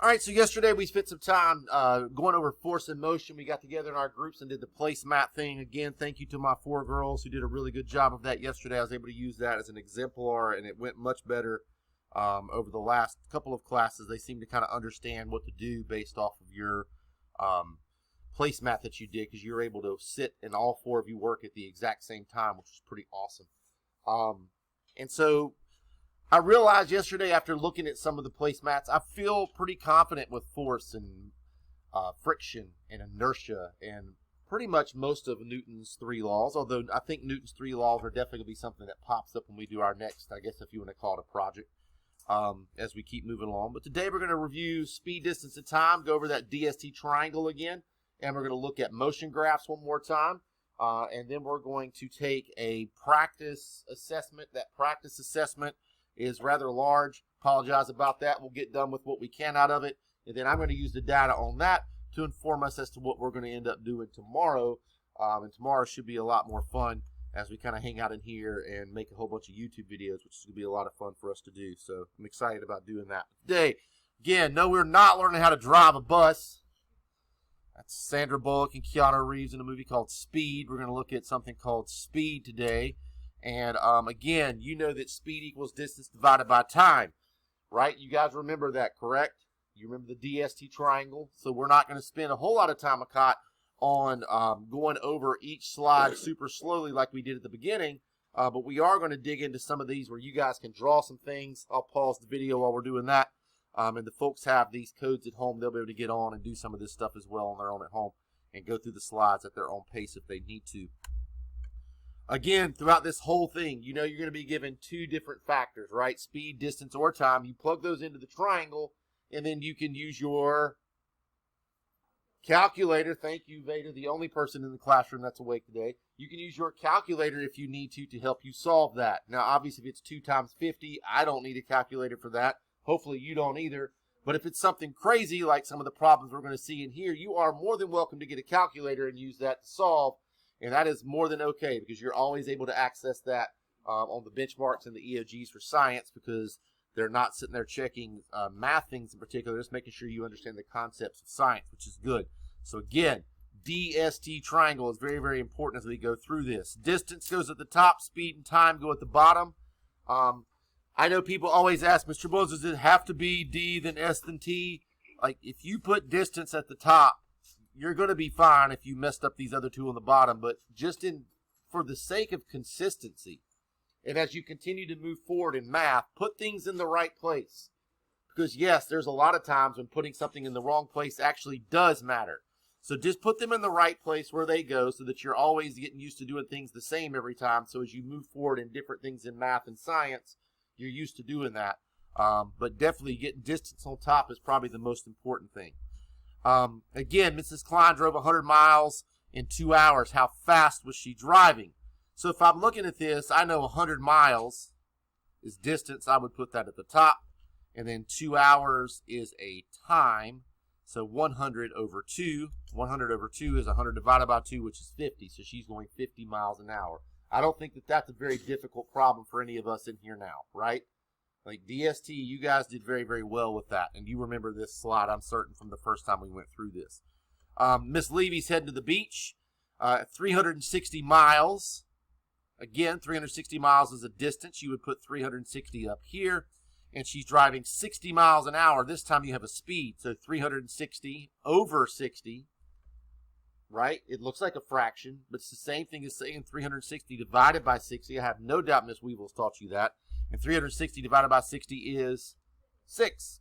All right, so yesterday we spent some time going over force and motion. We got together in our groups and did the placemat thing. Again, thank you to my 4 girls who did a really good job of that yesterday. I was able to use that as an exemplar, and it went much better over the last couple of classes. They seem to kind of understand what to do based off of your placemat that you did, because you were able to sit and all 4 of you work at the exact same time, which was pretty awesome. And so I realized yesterday, after looking at some of the placemats, I feel pretty confident with force and friction and inertia and pretty much most of Newton's 3 laws, although I think Newton's 3 laws are definitely going to be something that pops up when we do our next, I guess if you want to call it a project, as we keep moving along. But today we're going to review speed, distance, and time, go over that DST triangle again, and we're going to look at motion graphs one more time. And then we're going to take a practice assessment. That practice assessment is rather large. Apologize about that. We'll get done with what we can out of it. And then I'm going to use the data on that to inform us as to what we're going to end up doing tomorrow. And tomorrow should be a lot more fun as we kind of hang out in here and make a whole bunch of YouTube videos, which is going to be a lot of fun for us to do. So I'm excited about doing that. Today, again, no, we're not learning how to drive a bus. That's Sandra Bullock and Keanu Reeves in a movie called Speed. We're going to look at something called speed today. And again, you know that speed equals distance divided by time, right? You guys remember that, correct? You remember the DST triangle? So we're not going to spend a whole lot of time, on going over each slide super slowly like we did at the beginning. But we are going to dig into some of these where you guys can draw some things. I'll pause the video while we're doing that. And the folks have these codes at home. They'll be able to get on and do some of this stuff as well on their own at home and go through the slides at their own pace if they need to. Again, throughout this whole thing, you know you're going to be given 2 different factors, right? Speed, distance, or time. You plug those into the triangle, and then you can use your calculator. Thank you, Veda, the only person in the classroom that's awake today. You can use your calculator if you need to help you solve that. Now, obviously, if it's 2 times 50, I don't need a calculator for that. Hopefully, you don't either. But if it's something crazy, like some of the problems we're going to see in here, you are more than welcome to get a calculator and use that to solve. And that is more than okay, because you're always able to access that on the benchmarks and the EOGs for science, because they're not sitting there checking math things in particular, just making sure you understand the concepts of science, which is good. So again, DST triangle is very, very important as we go through this. Distance goes at the top, speed and time go at the bottom. I know people always ask, Mr. Bones, does it have to be D, then S, then T? Like, if you put distance at the top, you're going to be fine if you messed up these other 2 on the bottom. But just for the sake of consistency, and as you continue to move forward in math, put things in the right place. Because, yes, there's a lot of times when putting something in the wrong place actually does matter. So just put them in the right place where they go so that you're always getting used to doing things the same every time. So as you move forward in different things in math and science, you're used to doing that. But definitely getting distance on top is probably the most important thing. Again, Mrs. Klein drove 100 miles in 2 hours. How fast was she driving? So if I'm looking at this, I know 100 miles is distance. I would put that at the top. And then 2 hours is a time. So 100 over 2. 100 over 2 is 100 divided by 2, which is 50. So she's going 50 miles an hour. I don't think that that's a very difficult problem for any of us in here now, right? Like DST, you guys did very, very well with that. And you remember this slide, I'm certain, from the first time we went through this. Miss Levy's heading to the beach. 360 miles. Again, 360 miles is a distance. You would put 360 up here. And she's driving 60 miles an hour. This time you have a speed. So 360 over 60. Right? It looks like a fraction, but it's the same thing as saying 360 divided by 60. I have no doubt Miss Weevil's taught you that. And 360 divided by 60 is 6.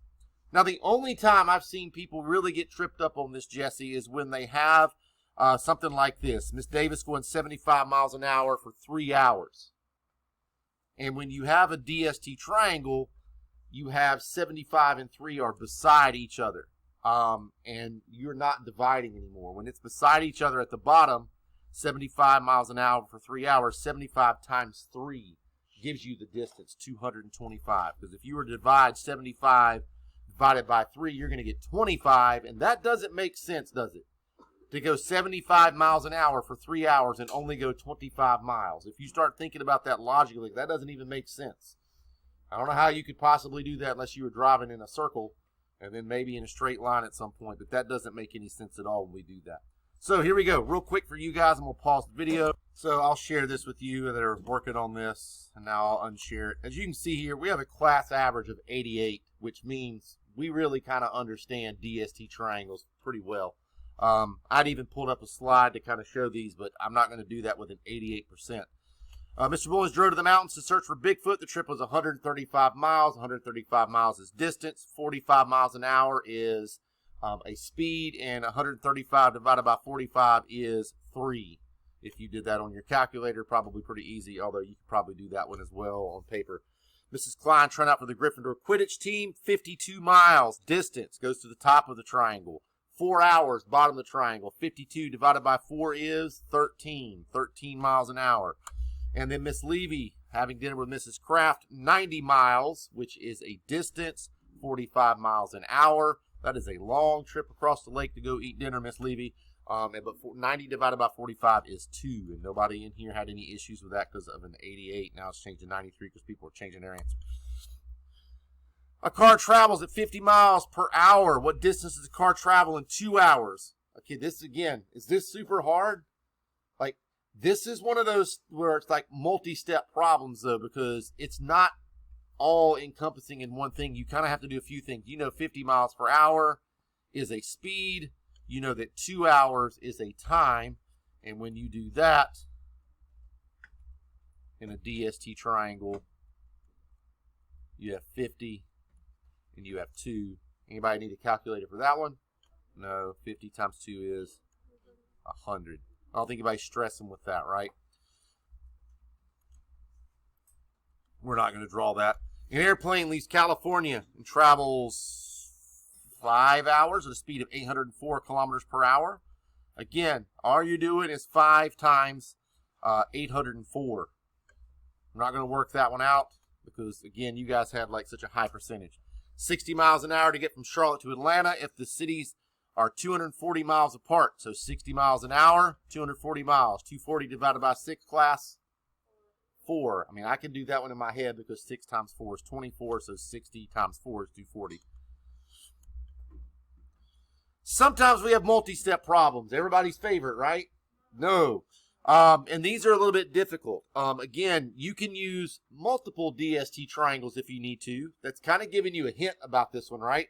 Now, the only time I've seen people really get tripped up on this, Jesse, is when they have something like this. Miss Davis going 75 miles an hour for 3 hours. And when you have a DST triangle, you have 75 and 3 are beside each other. And you're not dividing anymore. When it's beside each other at the bottom, 75 miles an hour for 3 hours, 75 times 3 gives you the distance, 225. Because if you were to divide 75 divided by 3, you're going to get 25. And that doesn't make sense, does it? To go 75 miles an hour for 3 hours and only go 25 miles. If you start thinking about that logically, that doesn't even make sense. I don't know how you could possibly do that unless you were driving in a circle and then maybe in a straight line at some point, but that doesn't make any sense at all when we do that. So here we go, real quick for you guys, and we'll pause the video. So I'll share this with you that are working on this, and now I'll unshare it. As you can see here, we have a class average of 88, which means we really kind of understand DST triangles pretty well. I'd even pulled up a slide to kind of show these, but I'm not going to do that with an 88%. Mr. Boys drove to the mountains to search for Bigfoot. The trip was 135 miles. 135 miles is distance. 45 miles an hour is a speed, and 135 divided by 45 is 3. If you did that on your calculator, probably pretty easy, although you could probably do that one as well on paper. Mrs. Klein trying out for the Gryffindor Quidditch team. 52 miles distance goes to the top of the triangle. 4 hours, bottom of the triangle. 52 divided by 4 is 13. 13 miles an hour. And then Miss Levy having dinner with Mrs. Kraft. 90 miles, which is a distance. 45 miles an hour. That is a long trip across the lake to go eat dinner, Miss Levy. But 90 divided by 45 is 2. And nobody in here had any issues with that because of an 88. Now it's changed to 93 because people are changing their answer. A car travels at 50 miles per hour. What distance does a car travel in 2 hours? Okay, this again, is this super hard? Like, this is one of those where it's like multi-step problems, though, because it's not all encompassing in one thing. You kind of have to do a few things. You know 50 miles per hour is a speed. You know that 2 hours is a time. And when you do that in a DST triangle, you have 50 and you have 2. Anybody need a calculator for that one? No, 50 times 2 is 100. I don't think anybody's stressing with that, right? We're not going to draw that. An airplane leaves California and travels 5 hours at a speed of 804 kilometers per hour. Again, all you're doing is 5 times 804. I'm not going to work that one out because, again, you guys had like such a high percentage. 60 miles an hour to get from Charlotte to Atlanta if the cities are 240 miles apart. So 60 miles an hour, 240 miles. 240 divided by 6, class? 4. I mean, I can do that one in my head because 6 times 4 is 24, so 60 times 4 is 240. Sometimes we have multi-step problems. Everybody's favorite, right? No. And these are a little bit difficult. Again, you can use multiple DST triangles if you need to. That's kind of giving you a hint about this one, right?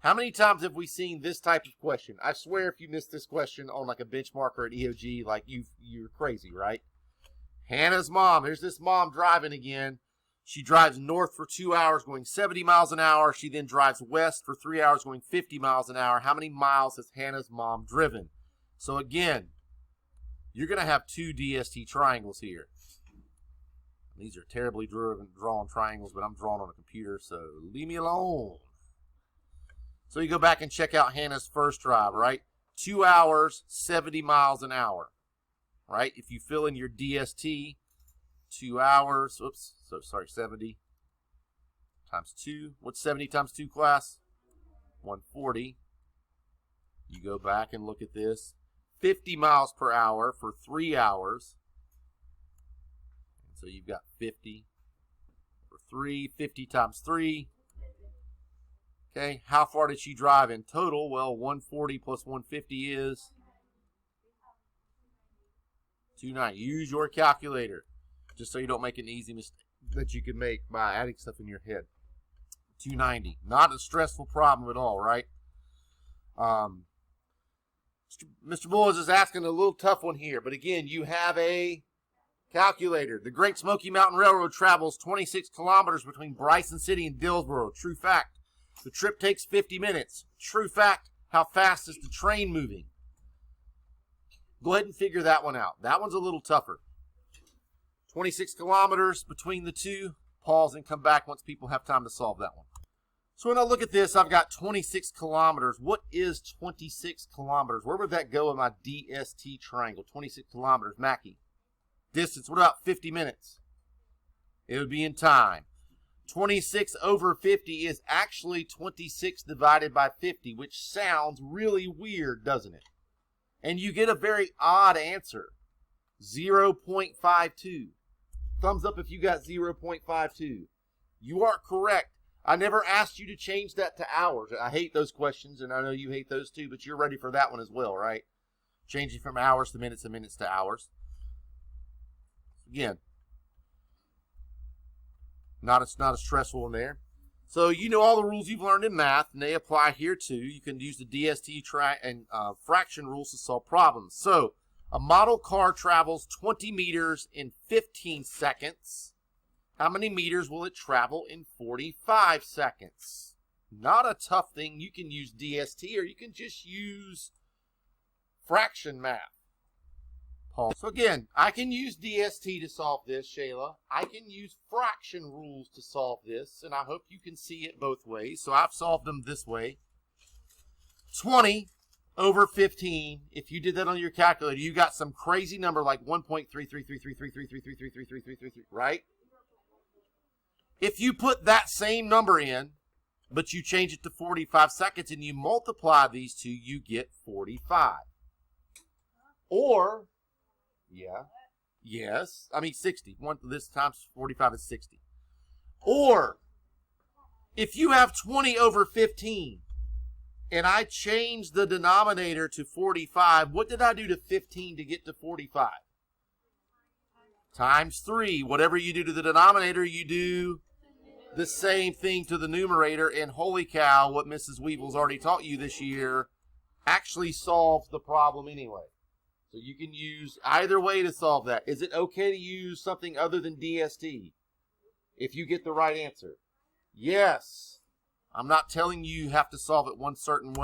How many times have we seen this type of question? I swear if you missed this question on like a benchmark or an EOG, like you're crazy, right? Hannah's mom. Here's this mom driving again. She drives north for 2 hours going 70 miles an hour. She then drives west for 3 hours going 50 miles an hour. How many miles has Hannah's mom driven? So again, you're going to have 2 DST triangles here. These are terribly drawn triangles, but I'm drawing on a computer, so leave me alone. So you go back and check out Hannah's first drive, right? 2 hours, 70 miles an hour, right? If you fill in your DST, 2 hours, 70 times 2. What's 70 times 2, class? 140. You go back and look at this. 50 miles per hour for 3 hours. And so you've got 50 for 3. 50 times 3. Okay, how far did she drive in total? Well, 140 plus 150 is 290. Use your calculator just so you don't make an easy mistake that you can make by adding stuff in your head. 290. Not a stressful problem at all, right? Mr. Bulls is asking a little tough one here, but again, you have a calculator. The Great Smoky Mountain Railroad travels 26 kilometers between Bryson City and Dillsboro. True fact. The trip takes 50 minutes. True fact. How fast is the train moving? Go ahead and figure that one out. That one's a little tougher. 26 kilometers between the two. Pause and come back once people have time to solve that one. So when I look at this, I've got 26 kilometers. What is 26 kilometers? Where would that go in my DST triangle? 26 kilometers. Mackie. Distance. What about 50 minutes? It would be in time. 26 over 50 is actually 26 divided by 50, which sounds really weird, doesn't it? And you get a very odd answer. 0.52. Thumbs up if you got 0.52. You are correct. I never asked you to change that to hours. I hate those questions, and I know you hate those too, but you're ready for that one as well, right? Changing from hours to minutes and minutes to hours. Again, not a stressful one there. So you know all the rules you've learned in math, and they apply here too. You can use the DST and fraction rules to solve problems. So a model car travels 20 meters in 15 seconds. How many meters will it travel in 45 seconds? Not a tough thing. You can use DST or you can just use fraction math. Paul. So again, I can use DST to solve this, Shayla. I can use fraction rules to solve this, and I hope you can see it both ways. So I've solved them this way. 20 over 15, if you did that on your calculator, you got some crazy number like 1.333333333333333, right? If you put that same number in, but you change it to 45 seconds and you multiply these two, you get 45. Or, yeah, yes, I mean 60. This times 45 is 60. Or, if you have 20 over 15, and I change the denominator to 45, what did I do to 15 to get to 45? Times 3. Whatever you do to the denominator, you do the same thing to the numerator. And holy cow, what Mrs. Weevil's already taught you this year actually solves the problem anyway. So you can use either way to solve that. Is it okay to use something other than DST if you get the right answer? Yes. I'm not telling you you have to solve it one certain way.